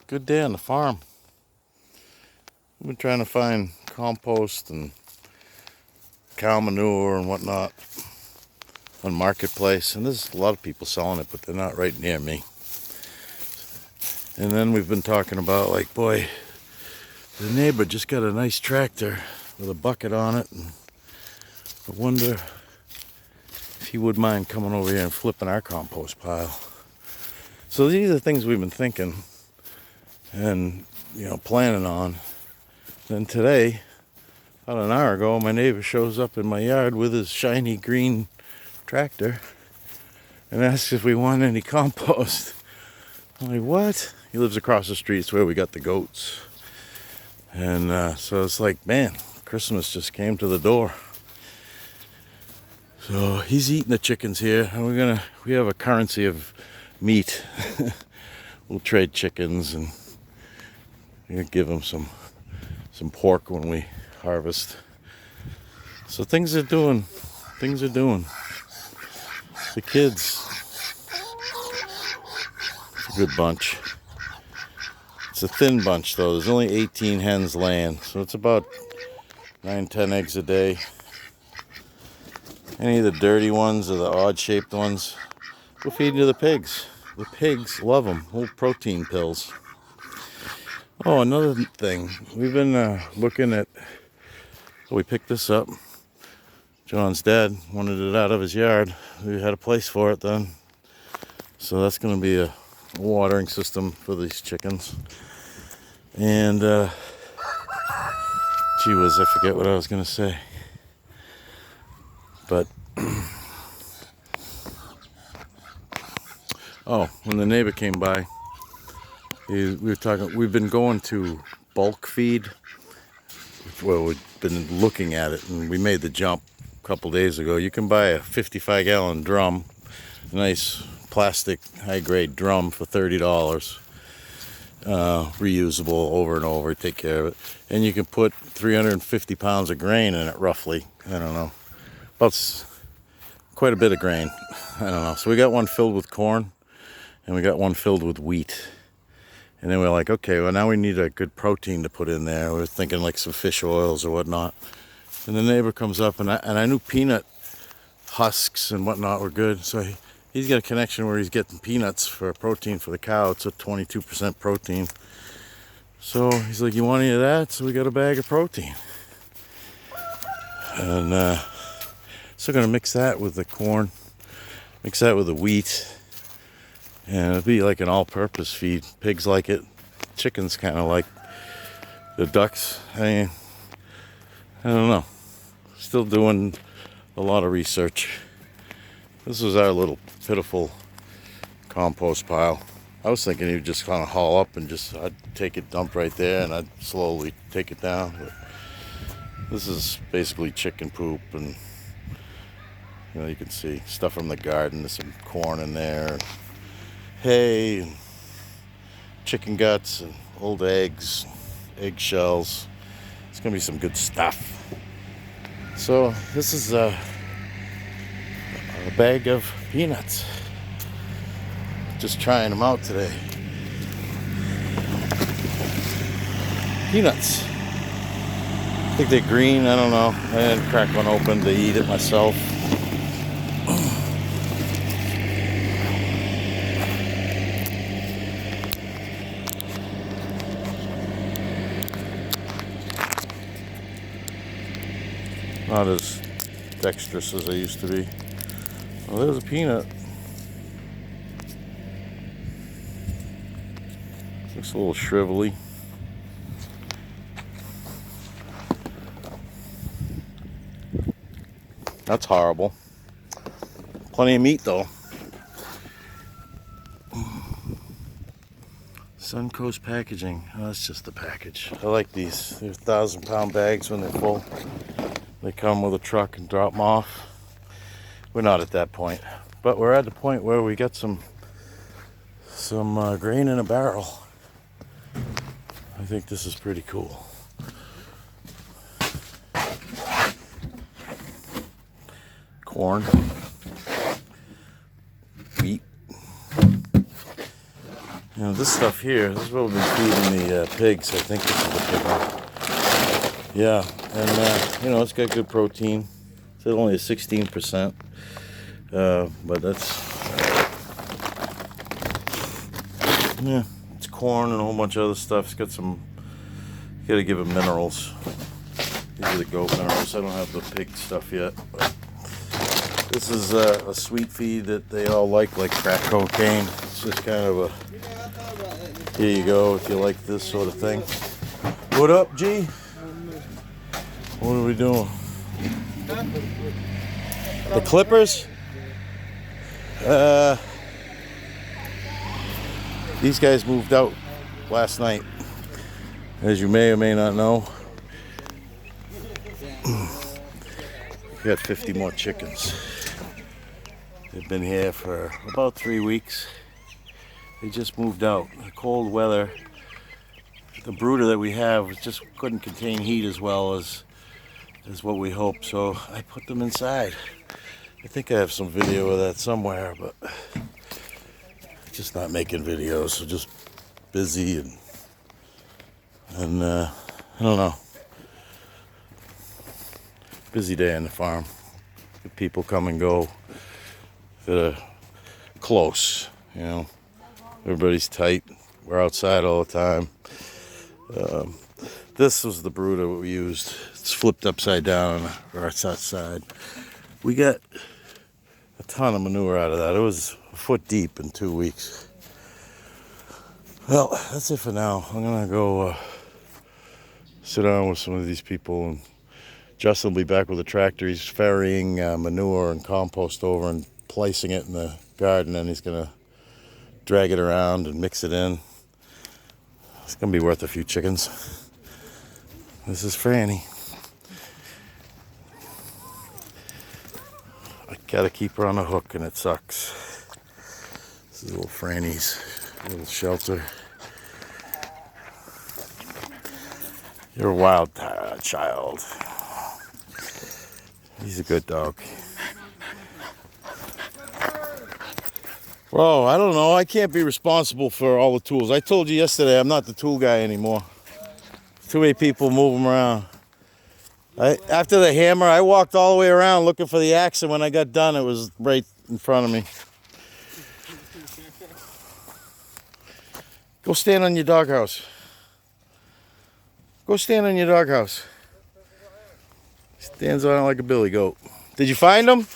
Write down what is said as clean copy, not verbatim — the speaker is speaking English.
Good day on the farm. We've been trying to find compost and cow manure and whatnot on Marketplace, and there's a lot of people selling it, but they're not right near me. And then we've been talking about, like, boy, the neighbor just got a nice tractor with a bucket on it, and I wonder if he would mind coming over here and flipping our compost pile. So these are things we've been thinking and planning on. Then today, about an hour ago, my neighbor shows up in my yard with his shiny green tractor and asks if we want any compost. I'm like, what? He lives across the street. It's where we got the goats. And so it's like, man, Christmas just came to the door. So he's eating the chickens here, and we have a currency of meat. We'll trade chickens, and we'll give him some pork when we harvest. So things are doing. The kids, it's a good bunch. It's a thin bunch though. There's only 18 hens laying, so it's about 9-10 eggs a day. Any of the dirty ones or the odd-shaped ones, we'll feed to the pigs. The pigs love them. Little protein pills. Oh, another thing. We've been looking at... So we picked this up. John's dad wanted it out of his yard. We had a place for it then. So that's going to be a watering system for these chickens. And, gee whiz, I forget what I was going to say. But, oh, when the neighbor came by, we were talking, we've been going to bulk feed. Well, we've been looking at it, and we made the jump a couple days ago. You can buy a 55-gallon drum, a nice plastic high-grade drum for $30. Reusable over and over, take care of it. And you can put 350 pounds of grain in it, roughly. I don't know. About quite a bit of grain. I don't know. So we got one filled with corn, and we got one filled with wheat. And then we're like, okay, well, now we need a good protein to put in there. We're thinking like some fish oils or whatnot. And the neighbor comes up, and I knew peanut husks and whatnot were good. So he's got a connection where he's getting peanuts for protein for the cow. It's a 22% protein. So he's like, you want any of that? So we got a bag of protein. And so going to mix that with the corn, mix that with the wheat. And it'll be like an all-purpose feed. Pigs like it. Chickens kind of like the ducks. I don't know. Still doing a lot of research. This was our little pitiful compost pile. I was thinking you'd just kind of haul up and I'd take it, dump right there, and I'd slowly take it down. But this is basically chicken poop, and you can see stuff from the garden. There's some corn in there. Hay, and chicken guts, and old eggs, eggshells. It's gonna be some good stuff. So this is a bag of peanuts. Just trying them out today. Peanuts. I think they're green. I don't know. I didn't crack one open to eat it myself. Not as dexterous as I used to be. Well, there's a peanut. Looks a little shrivelly. That's horrible. Plenty of meat though. Suncoast packaging. Oh, that's just the package. I like these. They're 1,000-pound bags when they're full. They come with a truck and drop them off. We're not at that point, but we're at the point where we got some grain in a barrel. I think this is pretty cool. Corn, wheat, You know, this stuff here, this is what we've been feeding the pigs. I think this is the pig one. Yeah, and you know, it's got good protein. It's only a 16%, but that's, yeah, it's corn and a whole bunch of other stuff. It's got some, you gotta give it minerals. These are the goat minerals. I don't have the pig stuff yet. But this is a sweet feed that they all like crack cocaine. It's just kind of a, here you go if you like this sort of thing. What up, G? What are we doing? The Clippers? These guys moved out last night, as you may or may not know. We got 50 more chickens. They've been here for about 3 weeks. They just moved out. The cold weather, the brooder that we have just couldn't contain heat as well as what we hoped, so I put them inside. I think I have some video of that somewhere, but just not making videos, so just busy and I don't know. Busy day on the farm. The people come and go that are close, you know. Everybody's tight. We're outside all the time. This was the brooder we used. It's flipped upside down on the right side. We got a ton of manure out of that. It was a foot deep in 2 weeks. Well, that's it for now. I'm gonna go sit down with some of these people, and Justin will be back with a tractor. He's ferrying manure and compost over and placing it in the garden, and he's gonna drag it around and mix it in. It's gonna be worth a few chickens. This is Franny. I gotta keep her on a hook, and it sucks. This is little Franny's little shelter. You're a wild child. He's a good dog. Bro, I don't know. I can't be responsible for all the tools. I told you yesterday I'm not the tool guy anymore. Too many people move them around. After the hammer, I walked all the way around looking for the axe, and when I got done, it was right in front of me. Go stand on your doghouse. Go stand on your doghouse. Stands on it like a billy goat. Did you find them?